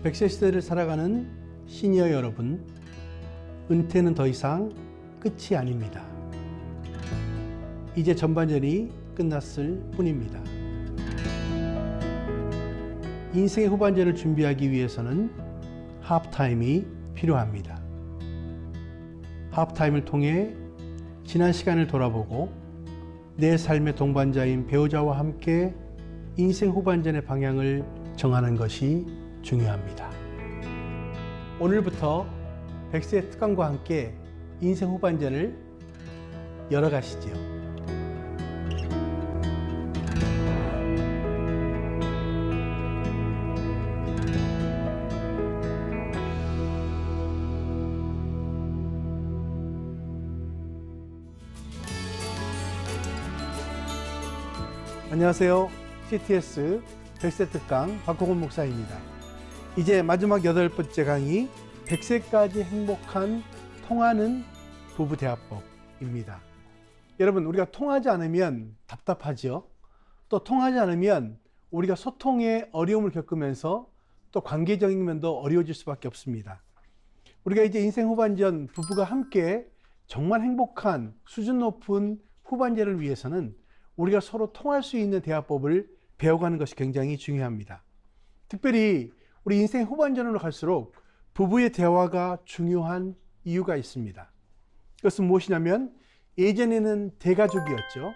100세 시대를 살아가는 시니어 여러분, 은퇴는 더 이상 끝이 아닙니다. 이제 전반전이 끝났을 뿐입니다. 인생의 후반전을 준비하기 위해서는 하프타임이 필요합니다. 하프타임을 통해 지난 시간을 돌아보고 내 삶의 동반자인 배우자와 함께 인생 후반전의 방향을 정하는 것이 중요합니다. 오늘부터 100세 특강과 함께 인생 후반전을 열어가시죠. 안녕하세요. CTS 100세 특강 박홍훈 목사입니다. 이제 마지막 8번째 강의 100세까지 행복한 통하는 부부대화법입니다. 여러분, 우리가 통하지 않으면 답답하죠. 또 통하지 않으면 우리가 소통에 어려움을 겪으면서 또 관계적인 면도 어려워질 수밖에 없습니다. 우리가 이제 인생 후반전 부부가 함께 정말 행복한 수준 높은 후반전을 위해서는 우리가 서로 통할 수 있는 대화법을 배워가는 것이 굉장히 중요합니다. 특별히 우리 인생 후반전으로 갈수록 부부의 대화가 중요한 이유가 있습니다. 그것은 무엇이냐면 예전에는 대가족이었죠.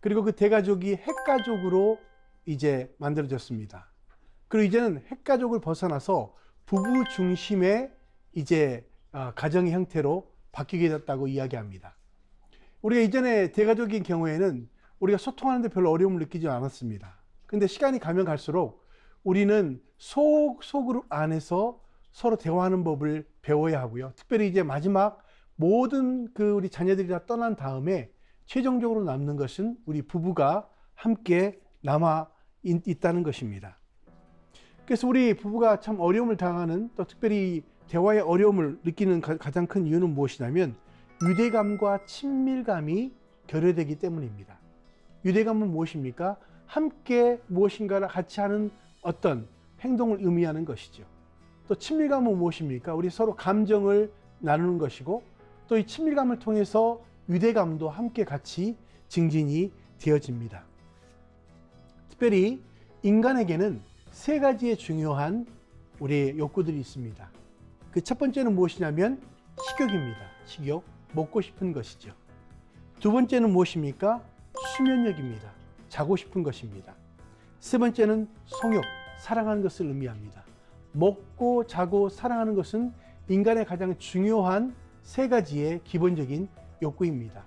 그리고 그 대가족이 핵가족으로 이제 만들어졌습니다. 그리고 이제는 핵가족을 벗어나서 부부 중심의 이제 가정의 형태로 바뀌게 됐다고 이야기합니다. 우리가 이전에 대가족인 경우에는 우리가 소통하는데 별로 어려움을 느끼지 않았습니다. 근데 시간이 가면 갈수록 우리는 소그룹 안에서 서로 대화하는 법을 배워야 하고요. 특별히 이제 마지막 모든 우리 자녀들이 다 떠난 다음에 최종적으로 남는 것은 우리 부부가 함께 남아 있다는 것입니다. 그래서 우리 부부가 참 어려움을 당하는, 또 특별히 대화의 어려움을 느끼는 가장 큰 이유는 무엇이냐면 유대감과 친밀감이 결여되기 때문입니다. 유대감은 무엇입니까? 함께 무엇인가를 같이 하는 어떤 행동을 의미하는 것이죠. 또 친밀감은 무엇입니까? 우리 서로 감정을 나누는 것이고, 또 이 친밀감을 통해서 유대감도 함께 같이 증진이 되어집니다. 특별히 인간에게는 3가지의 중요한 우리의 욕구들이 있습니다. 그 첫 번째는 무엇이냐면 식욕입니다. 식욕, 먹고 싶은 것이죠. 두 번째는 무엇입니까? 수면력입니다. 자고 싶은 것입니다. 세 번째는 성욕, 사랑하는 것을 의미합니다. 먹고 자고 사랑하는 것은 인간의 가장 중요한 3가지의 기본적인 욕구입니다.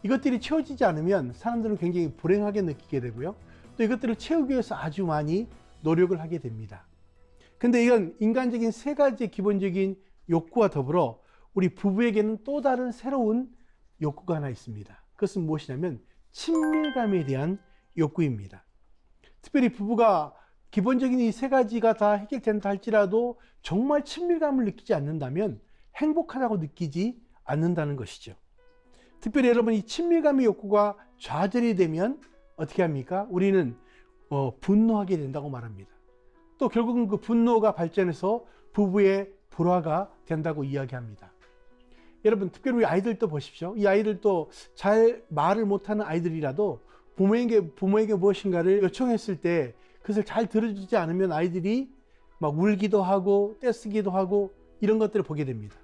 이것들이 채워지지 않으면 사람들은 굉장히 불행하게 느끼게 되고요. 또 이것들을 채우기 위해서 아주 많이 노력을 하게 됩니다. 근데 이건 인간적인 3가지의 기본적인 욕구와 더불어 우리 부부에게는 또 다른 새로운 욕구가 하나 있습니다. 그것은 무엇이냐면 친밀감에 대한 욕구입니다. 특별히 부부가 기본적인 이 3가지가 다 해결된다 할지라도 정말 친밀감을 느끼지 않는다면 행복하다고 느끼지 않는다는 것이죠. 특별히 여러분, 이 친밀감의 욕구가 좌절이 되면 어떻게 합니까? 우리는 분노하게 된다고 말합니다. 또 결국은 그 분노가 발전해서 부부의 불화가 된다고 이야기합니다. 여러분, 특별히 우리 아이들도 보십시오. 이 아이들도 잘 말을 못하는 아이들이라도 부모에게 무엇인가를 요청했을 때 그것을 잘 들어주지 않으면 아이들이 막 울기도 하고 떼쓰기도 하고 이런 것들을 보게 됩니다.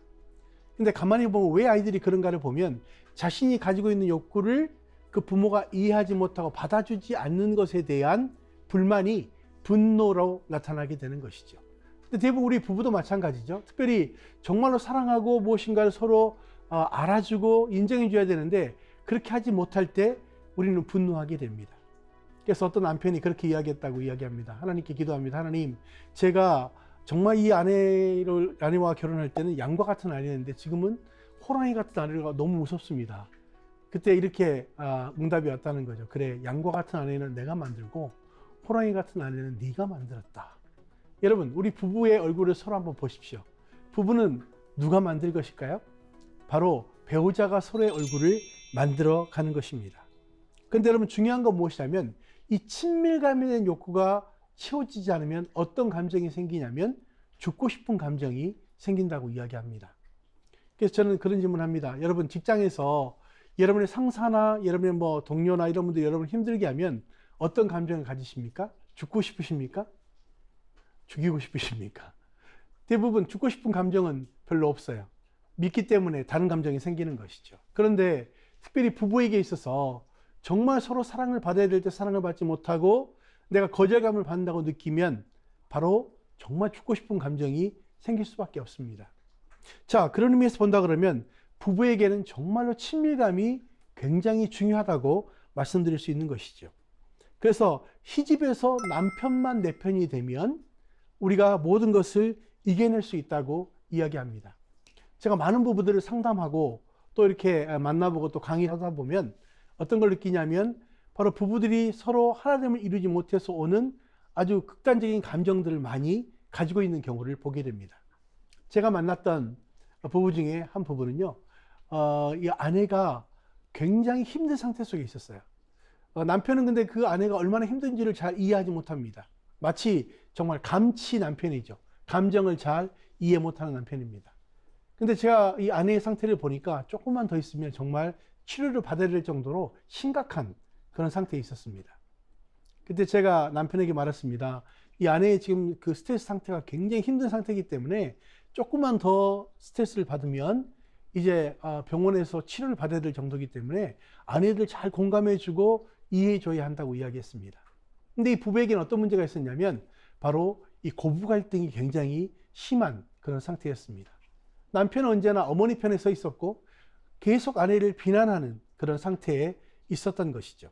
근데 가만히 보면 왜 아이들이 그런가를 보면 자신이 가지고 있는 욕구를 그 부모가 이해하지 못하고 받아주지 않는 것에 대한 불만이 분노로 나타나게 되는 것이죠. 근데 대부분 우리 부부도 마찬가지죠. 특별히 정말로 사랑하고 무엇인가를 서로 알아주고 인정해줘야 되는데 그렇게 하지 못할 때 우리는 분노하게 됩니다. 그래서 어떤 남편이 그렇게 이야기했다고 이야기합니다. 하나님께 기도합니다. 하나님, 제가 정말 이 아내와 결혼할 때는 양과 같은 아내였는데 지금은 호랑이 같은 아내가 너무 무섭습니다. 그때 이렇게 응답이 왔다는 거죠. 그래, 양과 같은 아내는 내가 만들고 호랑이 같은 아내는 네가 만들었다. 여러분, 우리 부부의 얼굴을 서로 한번 보십시오. 부부는 누가 만들 것일까요? 바로 배우자가 서로의 얼굴을 만들어 가는 것입니다. 그런데 여러분, 중요한 건 무엇이냐면 이 친밀감에 대한 욕구가 채워지지 않으면 어떤 감정이 생기냐면 죽고 싶은 감정이 생긴다고 이야기합니다. 그래서 저는 그런 질문을 합니다. 여러분 직장에서 여러분의 상사나 여러분의 뭐 동료나 이런 분들 여러분을 힘들게 하면 어떤 감정을 가지십니까? 죽고 싶으십니까? 죽이고 싶으십니까? 대부분 죽고 싶은 감정은 별로 없어요. 믿기 때문에 다른 감정이 생기는 것이죠. 그런데 특별히 부부에게 있어서 정말 서로 사랑을 받아야 될 때 사랑을 받지 못하고 내가 거절감을 받는다고 느끼면 바로 정말 죽고 싶은 감정이 생길 수밖에 없습니다. 자, 그런 의미에서 본다 그러면 부부에게는 정말로 친밀감이 굉장히 중요하다고 말씀드릴 수 있는 것이죠. 그래서 시집에서 남편만 내 편이 되면 우리가 모든 것을 이겨낼 수 있다고 이야기합니다. 제가 많은 부부들을 상담하고 또 이렇게 만나보고 또 강의를 하다 보면 어떤 걸 느끼냐면 바로 부부들이 서로 하나됨을 이루지 못해서 오는 아주 극단적인 감정들을 많이 가지고 있는 경우를 보게 됩니다. 제가 만났던 부부 중에 한 부부는요, 이 아내가 굉장히 힘든 상태 속에 있었어요. 남편은 근데 그 아내가 얼마나 힘든지를 잘 이해하지 못합니다. 마치 정말 감치 남편이죠. 감정을 잘 이해 못하는 남편입니다. 근데 제가 이 아내의 상태를 보니까 조금만 더 있으면 정말 치료를 받아야 될 정도로 심각한 그런 상태에 있었습니다. 그때 제가 남편에게 말했습니다. 이 아내의 지금 그 스트레스 상태가 굉장히 힘든 상태이기 때문에 조금만 더 스트레스를 받으면 이제 병원에서 치료를 받아야 될 정도이기 때문에 아내들 잘 공감해주고 이해해줘야 한다고 이야기했습니다. 근데 이 부부에게는 어떤 문제가 있었냐면 바로 이 고부 갈등이 굉장히 심한 그런 상태였습니다. 남편은 언제나 어머니 편에 서 있었고 계속 아내를 비난하는 그런 상태에 있었던 것이죠.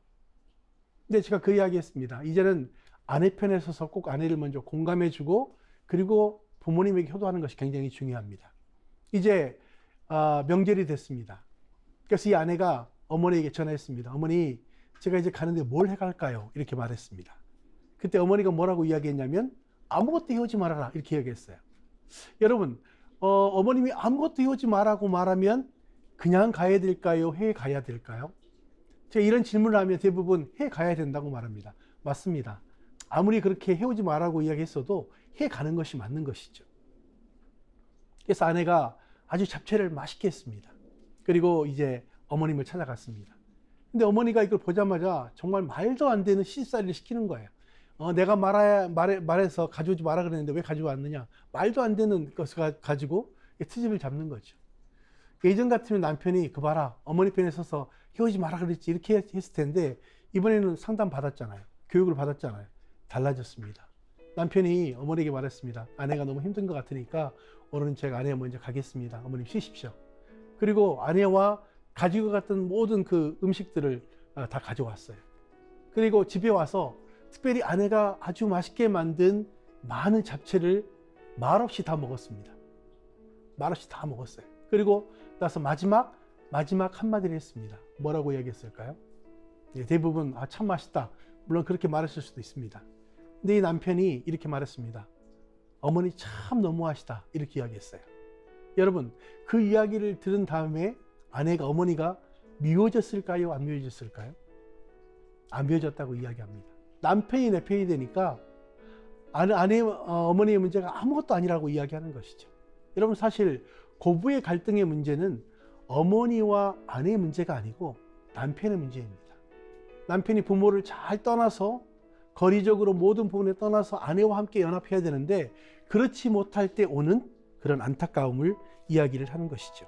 근데 제가 그 이야기 했습니다. 이제는 아내 편에 서서 꼭 아내를 먼저 공감해주고 그리고 부모님에게 효도하는 것이 굉장히 중요합니다. 이제 명절이 됐습니다. 그래서 이 아내가 어머니에게 전화했습니다. 어머니, 제가 이제 가는데 뭘 해갈까요? 이렇게 말했습니다. 그때 어머니가 뭐라고 이야기했냐면 아무것도 해오지 말아라 이렇게 이야기했어요. 여러분, 어머님이 아무것도 해오지 말라고 말하면 그냥 가야 될까요? 해 가야 될까요? 제가 이런 질문을 하면 대부분 해 가야 된다고 말합니다. 맞습니다. 아무리 그렇게 해오지 말라고 이야기했어도 해 가는 것이 맞는 것이죠. 그래서 아내가 아주 잡채를 맛있게 했습니다. 그리고 이제 어머님을 찾아갔습니다. 근데 어머니가 이걸 보자마자 정말 말도 안 되는 시집살이를 시키는 거예요. 내가 말해서 가져오지 마라 그랬는데 왜 가져왔느냐. 말도 안 되는 것을 가지고 트집을 잡는 거죠. 예전 같으면 남편이 그 봐라 어머니 편에 서서 해오지 마라 그랬지 이렇게 했을 텐데 이번에는 상담 받았잖아요. 교육을 받았잖아요. 달라졌습니다. 남편이 어머니에게 말했습니다. 아내가 너무 힘든 것 같으니까 오늘은 제가 아내와 먼저 가겠습니다. 어머님 쉬십시오. 그리고 아내와 가지고 갔던 모든 그 음식들을 다 가져왔어요. 그리고 집에 와서 특별히 아내가 아주 맛있게 만든 많은 잡채를 말없이 다 먹었습니다. 말없이 다 먹었어요. 그리고 나서 마지막 한마디를 했습니다. 뭐라고 이야기했을까요? 대부분 참 맛있다. 물론 그렇게 말했을 수도 있습니다. 근데 이 남편이 이렇게 말했습니다. 어머니 참 너무하시다. 이렇게 이야기했어요. 여러분, 그 이야기를 들은 다음에 어머니가 미워졌을까요? 안 미워졌을까요? 안 미워졌다고 이야기합니다. 남편이 내 편이 되니까 어머니의 문제가 아무것도 아니라고 이야기하는 것이죠. 여러분, 사실 고부의 갈등의 문제는 어머니와 아내의 문제가 아니고 남편의 문제입니다. 남편이 부모를 잘 떠나서 거리적으로 모든 부분에 떠나서 아내와 함께 연합해야 되는데 그렇지 못할 때 오는 그런 안타까움을 이야기를 하는 것이죠.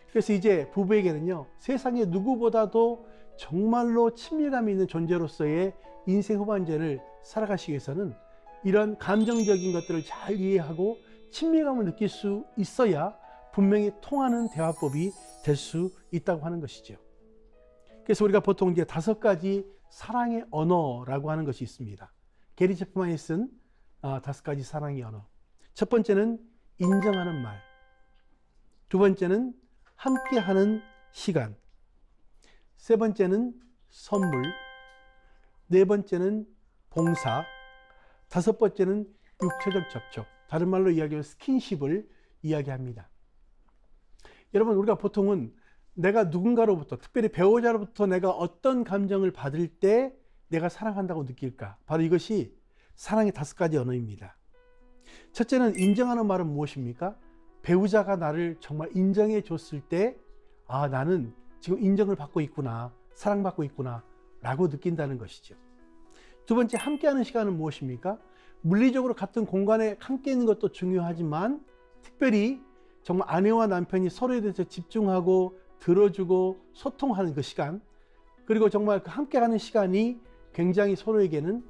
그래서 이제 부부에게는요, 세상에 누구보다도 정말로 친밀감이 있는 존재로서의 인생 후반전을 살아가시기 위해서는 이런 감정적인 것들을 잘 이해하고 친밀감을 느낄 수 있어야 분명히 통하는 대화법이 될 수 있다고 하는 것이죠. 그래서 우리가 보통 이제 5가지 사랑의 언어라고 하는 것이 있습니다. 게리 체프만이 쓴 5가지 사랑의 언어. 첫 번째는 인정하는 말. 두 번째는 함께하는 시간. 세 번째는 선물. 네 번째는 봉사. 다섯 번째는 육체적 접촉. 다른 말로 이야기하면 스킨십을 이야기합니다. 여러분, 우리가 보통은 내가 누군가로부터, 특별히 배우자로부터 내가 어떤 감정을 받을 때 내가 사랑한다고 느낄까? 바로 이것이 사랑의 5가지 언어입니다. 첫째는 인정하는 말은 무엇입니까? 배우자가 나를 정말 인정해 줬을 때, 아, 나는 지금 인정을 받고 있구나, 사랑받고 있구나 라고 느낀다는 것이죠. 두 번째, 함께하는 시간은 무엇입니까? 물리적으로 같은 공간에 함께 있는 것도 중요하지만 특별히 정말 아내와 남편이 서로에 대해서 집중하고 들어주고 소통하는 그 시간, 그리고 정말 그 함께하는 시간이 굉장히 서로에게는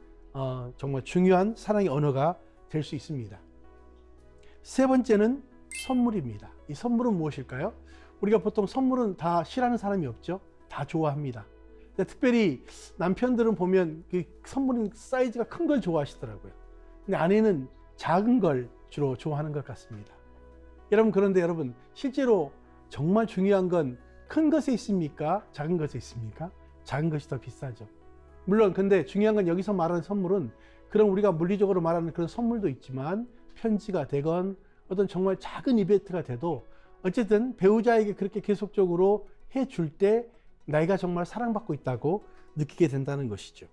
정말 중요한 사랑의 언어가 될 수 있습니다. 세 번째는 선물입니다. 이 선물은 무엇일까요? 우리가 보통 선물은 다 싫어하는 사람이 없죠. 다 좋아합니다. 근데 특별히 남편들은 보면 그 선물은 사이즈가 큰 걸 좋아하시더라고요. 근데 아내는 작은 걸 주로 좋아하는 것 같습니다. 여러분, 그런데 여러분, 실제로 정말 중요한 건 큰 것에 있습니까? 작은 것에 있습니까? 작은 것이 더 비싸죠. 물론 근데 중요한 건 여기서 말하는 선물은 그런 우리가 물리적으로 말하는 그런 선물도 있지만 편지가 되건 어떤 정말 작은 이벤트가 돼도 어쨌든 배우자에게 그렇게 계속적으로 해줄 때 내가 정말 사랑받고 있다고 느끼게 된다는 것이죠.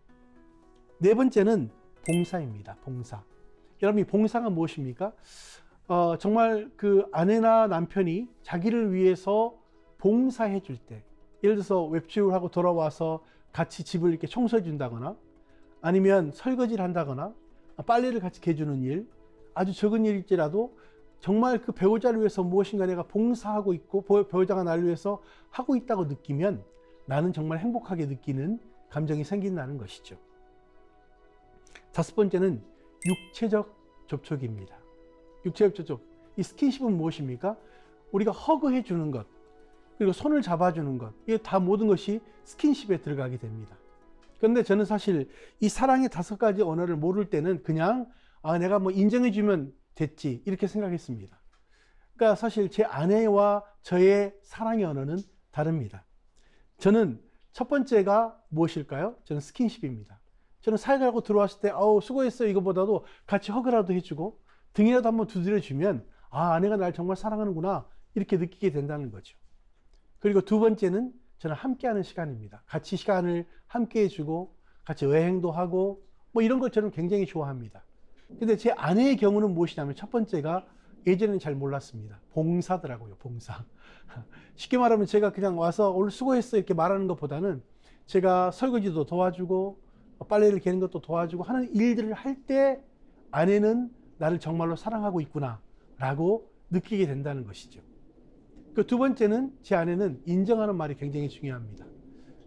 네 번째는 봉사입니다. 봉사. 여러분, 이 봉사가 무엇입니까? 정말 그 아내나 남편이 자기를 위해서 봉사해 줄 때, 예를 들어서 외출을 하고 돌아와서 같이 집을 이렇게 청소해 준다거나 아니면 설거지를 한다거나 빨래를 같이 개주는 일, 아주 적은 일일지라도 정말 그 배우자를 위해서 무엇인가 내가 봉사하고 있고 배우자가 나를 위해서 하고 있다고 느끼면 나는 정말 행복하게 느끼는 감정이 생긴다는 것이죠. 다섯 번째는 육체적 접촉입니다. 육체적 접촉. 이 스킨십은 무엇입니까? 우리가 허그해 주는 것, 그리고 손을 잡아주는 것, 이게 다 모든 것이 스킨십에 들어가게 됩니다. 그런데 저는 사실 이 사랑의 5가지 언어를 모를 때는 그냥 내가 뭐 인정해 주면 됐지 이렇게 생각했습니다. 그러니까 사실 제 아내와 저의 사랑의 언어는 다릅니다. 저는 첫 번째가 무엇일까요? 저는 스킨십입니다. 저는 사역하고 들어왔을 때 수고했어 이거보다도 같이 허그라도 해주고 등이라도 한번 두드려주면 아내가 날 정말 사랑하는구나 이렇게 느끼게 된다는 거죠. 그리고 두 번째는 저는 함께하는 시간입니다. 같이 시간을 함께 해주고 같이 여행도 하고 뭐 이런 걸 저는 굉장히 좋아합니다. 근데 제 아내의 경우는 무엇이냐면 첫 번째가 예전에는 잘 몰랐습니다. 봉사더라고요. 봉사. 쉽게 말하면 제가 그냥 와서 오늘 수고했어 이렇게 말하는 것보다는 제가 설거지도 도와주고 빨래를 개는 것도 도와주고 하는 일들을 할 때 아내는 나를 정말로 사랑하고 있구나 라고 느끼게 된다는 것이죠. 그 두 번째는 제 아내는 인정하는 말이 굉장히 중요합니다.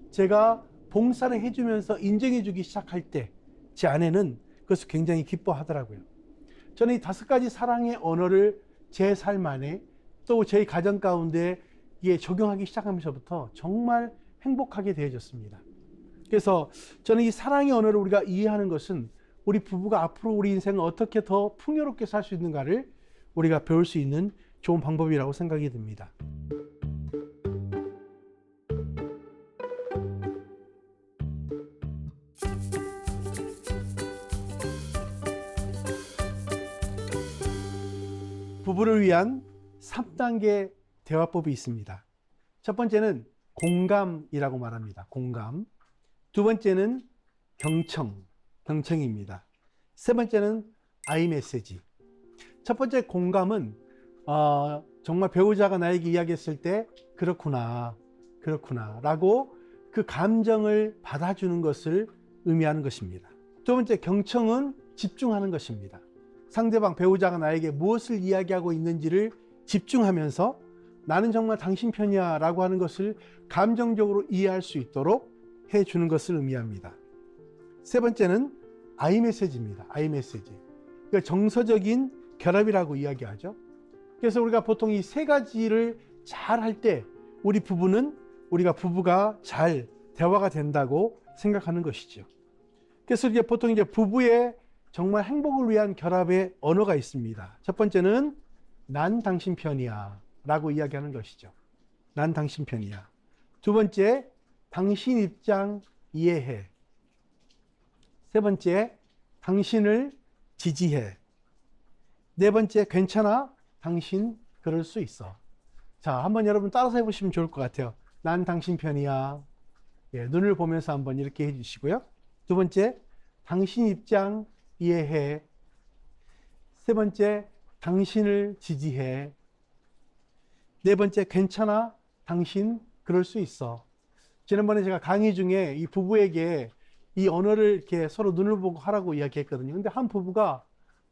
제가 봉사를 해주면서 인정해주기 시작할 때 제 아내는 그것을 굉장히 기뻐하더라고요. 저는 이 5가지 사랑의 언어를 제 삶 안에 또 저희 가정 가운데 적용하기 시작하면서부터 정말 행복하게 되어졌습니다. 그래서 저는 이 사랑의 언어를 우리가 이해하는 것은 우리 부부가 앞으로 우리 인생을 어떻게 더 풍요롭게 살 수 있는가를 우리가 배울 수 있는 좋은 방법이라고 생각이 듭니다. 부부를 위한 3단계 대화법이 있습니다. 첫 번째는 공감이라고 말합니다. 공감. 두 번째는 경청입니다. 세 번째는 아이메시지. 첫 번째 공감은 정말 배우자가 나에게 이야기했을 때 그렇구나 라고 그 감정을 받아주는 것을 의미하는 것입니다. 두 번째 경청은 집중하는 것입니다. 상대방 배우자가 나에게 무엇을 이야기하고 있는지를 집중하면서 나는 정말 당신 편이야 라고 하는 것을 감정적으로 이해할 수 있도록 해주는 것을 의미합니다. 세 번째는 아이메시지입니다. 아이메시지. 그러니까 정서적인 결합이라고 이야기하죠. 그래서 우리가 보통 이 3가지를 잘 할 때 우리가 부부가 잘 대화가 된다고 생각하는 것이죠. 그래서 이제 보통 이제 부부의 정말 행복을 위한 결합의 언어가 있습니다. 첫 번째는 난 당신 편이야 라고 이야기하는 것이죠. 난 당신 편이야. 두 번째, 당신 입장 이해해. 세 번째, 당신을 지지해. 네 번째, 괜찮아. 당신 그럴 수 있어. 자, 한번 여러분 따라서 해보시면 좋을 것 같아요. 난 당신 편이야. 눈을 보면서 한번 이렇게 해주시고요. 두 번째, 당신 입장 이해해. 세 번째, 당신을 지지해. 네 번째, 괜찮아. 당신 그럴 수 있어. 지난번에 제가 강의 중에 이 부부에게 이 언어를 이렇게 서로 눈을 보고 하라고 이야기했거든요. 근데 한 부부가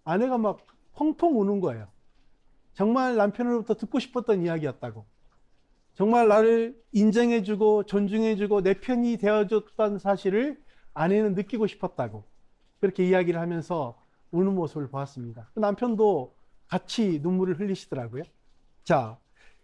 아내가 막 펑펑 우는 거예요. 정말 남편으로부터 듣고 싶었던 이야기였다고. 정말 나를 인정해주고 존중해주고 내 편이 되어줬다는 사실을 아내는 느끼고 싶었다고. 그렇게 이야기를 하면서 우는 모습을 보았습니다. 남편도 같이 눈물을 흘리시더라고요. 자,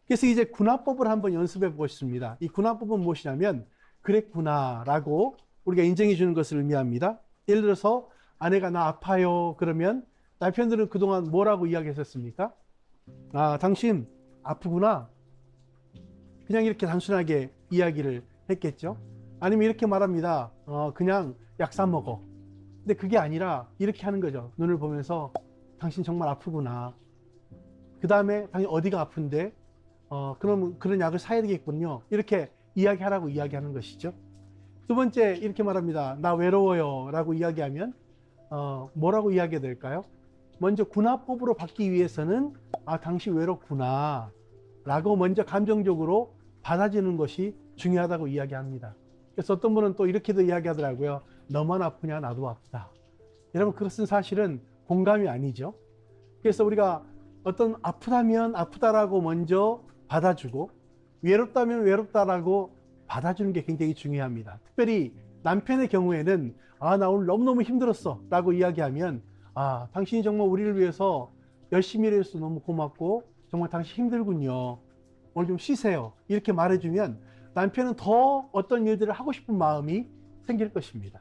그래서 이제 군화법을 한번 연습해 보고 싶습니다. 이 군화법은 무엇이냐면 그랬구나 라고 우리가 인정해 주는 것을 의미합니다. 예를 들어서 아내가 나 아파요 그러면 남편들은 그동안 뭐라고 이야기했었습니까? 아, 당신 아프구나. 그냥 이렇게 단순하게 이야기를 했겠죠. 아니면 이렇게 말합니다. 그냥 약 사 먹어. 근데 그게 아니라 이렇게 하는 거죠. 눈을 보면서 당신 정말 아프구나. 그 다음에 당신 어디가 아픈데? 그럼 그런 약을 사야 되겠군요. 이렇게 이야기하라고 이야기하는 것이죠. 두 번째 이렇게 말합니다. 나 외로워요 라고 이야기하면 뭐라고 이야기해야 될까요? 먼저 군화법으로 받기 위해서는 아, 당신 외롭구나 라고 먼저 감정적으로 받아주는 것이 중요하다고 이야기합니다. 그래서 어떤 분은 또 이렇게도 이야기하더라고요. 너만 아프냐 나도 아프다. 여러분, 그것은 사실은 공감이 아니죠. 그래서 우리가 어떤 아프다면 아프다라고 먼저 받아주고 외롭다면 외롭다라고 받아주는 게 굉장히 중요합니다. 특별히 남편의 경우에는 아, 나 오늘 너무너무 힘들었어 라고 이야기하면 아, 당신이 정말 우리를 위해서 열심히 일해서 너무 고맙고 정말 당신 힘들군요. 오늘 좀 쉬세요. 이렇게 말해주면 남편은 더 어떤 일들을 하고 싶은 마음이 생길 것입니다.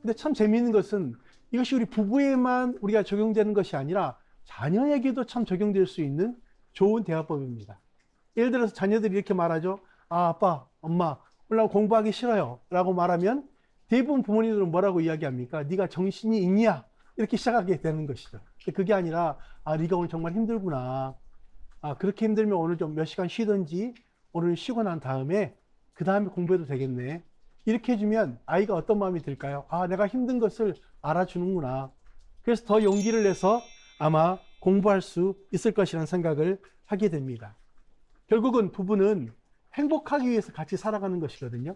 근데 참 재미있는 것은 이것이 우리 부부에만 우리가 적용되는 것이 아니라 자녀에게도 참 적용될 수 있는 좋은 대화법입니다. 예를 들어서 자녀들이 이렇게 말하죠. 아, 아빠, 엄마, 오늘 공부하기 싫어요 라고 말하면 대부분 부모님들은 뭐라고 이야기합니까? 네가 정신이 있냐? 이렇게 시작하게 되는 것이죠. 그게 아니라 아, 네가 오늘 정말 힘들구나. 아, 그렇게 힘들면 오늘 좀 몇 시간 쉬든지 오늘 쉬고 난 다음에 그 다음에 공부해도 되겠네. 이렇게 해주면 아이가 어떤 마음이 들까요? 아, 내가 힘든 것을 알아주는구나. 그래서 더 용기를 내서 아마 공부할 수 있을 것이라는 생각을 하게 됩니다. 결국은 부부는 행복하기 위해서 같이 살아가는 것이거든요.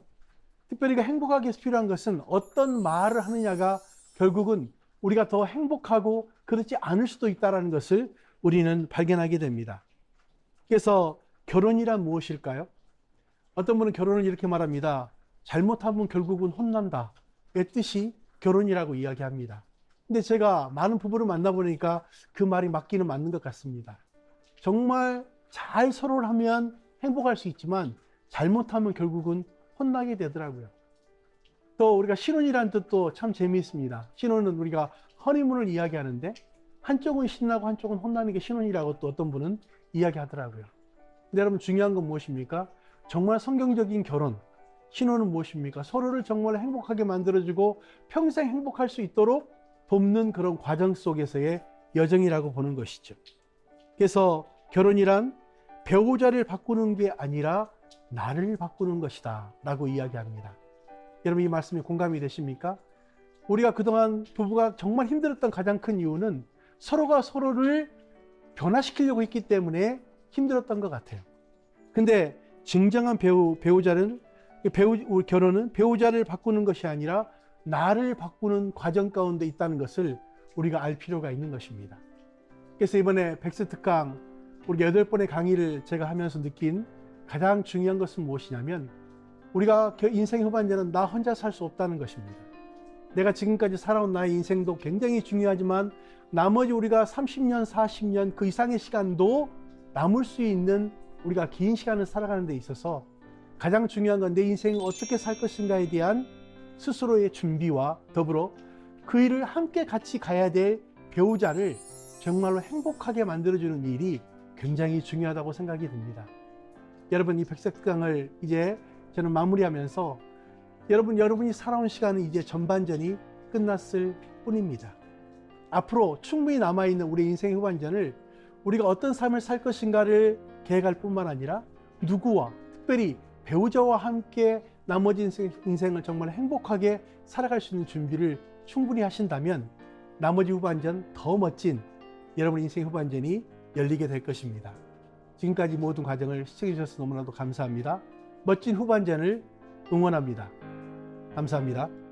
특별히 행복하기 위해서 필요한 것은 어떤 말을 하느냐가 결국은 우리가 더 행복하고 그렇지 않을 수도 있다는 것을 우리는 발견하게 됩니다. 그래서 결혼이란 무엇일까요? 어떤 분은 결혼을 이렇게 말합니다. 잘못하면 결국은 혼난다. 의 뜻이 결혼이라고 이야기합니다. 근데 제가 많은 부부를 만나보니까 그 말이 맞기는 맞는 것 같습니다. 정말 잘 서로를 하면 행복할 수 있지만 잘못하면 결국은 혼나게 되더라고요. 또 우리가 신혼이라는 뜻도 참 재미있습니다. 신혼은 우리가 허니문을 이야기하는데 한쪽은 신나고 한쪽은 혼나는 게 신혼이라고 또 어떤 분은 이야기하더라고요. 근데 여러분, 중요한 건 무엇입니까? 정말 성경적인 결혼, 신혼은 무엇입니까? 서로를 정말 행복하게 만들어주고 평생 행복할 수 있도록 돕는 그런 과정 속에서의 여정이라고 보는 것이죠. 그래서 결혼이란 배우자를 바꾸는 게 아니라 나를 바꾸는 것이다 라고 이야기합니다. 여러분, 이 말씀에 공감이 되십니까? 우리가 그동안 부부가 정말 힘들었던 가장 큰 이유는 서로가 서로를 변화시키려고 했기 때문에 힘들었던 것 같아요. 근데 진정한 배우자는 결혼은 배우자를 바꾸는 것이 아니라 나를 바꾸는 과정 가운데 있다는 것을 우리가 알 필요가 있는 것입니다. 그래서 이번에 백세 특강 우리 8번의 강의를 제가 하면서 느낀 가장 중요한 것은 무엇이냐면 우리가 인생 후반전은 나 혼자 살 수 없다는 것입니다. 내가 지금까지 살아온 나의 인생도 굉장히 중요하지만 나머지 우리가 30년, 40년 그 이상의 시간도 남을 수 있는 우리가 긴 시간을 살아가는 데 있어서 가장 중요한 건 내 인생을 어떻게 살 것인가에 대한 스스로의 준비와 더불어 그 일을 함께 같이 가야 될 배우자를 정말로 행복하게 만들어주는 일이 굉장히 중요하다고 생각이 듭니다. 여러분, 이 백색강을 이제 저는 마무리하면서 여러분이 살아온 시간은 이제 전반전이 끝났을 뿐입니다. 앞으로 충분히 남아있는 우리 인생의 후반전을 우리가 어떤 삶을 살 것인가를 계획할 뿐만 아니라 누구와 특별히 배우자와 함께 나머지 인생을 정말 행복하게 살아갈 수 있는 준비를 충분히 하신다면 나머지 후반전 더 멋진 여러분 인생 후반전이 열리게 될 것입니다. 지금까지 모든 과정을 시청해 주셔서 너무나도 감사합니다. 멋진 후반전을 응원합니다. 감사합니다.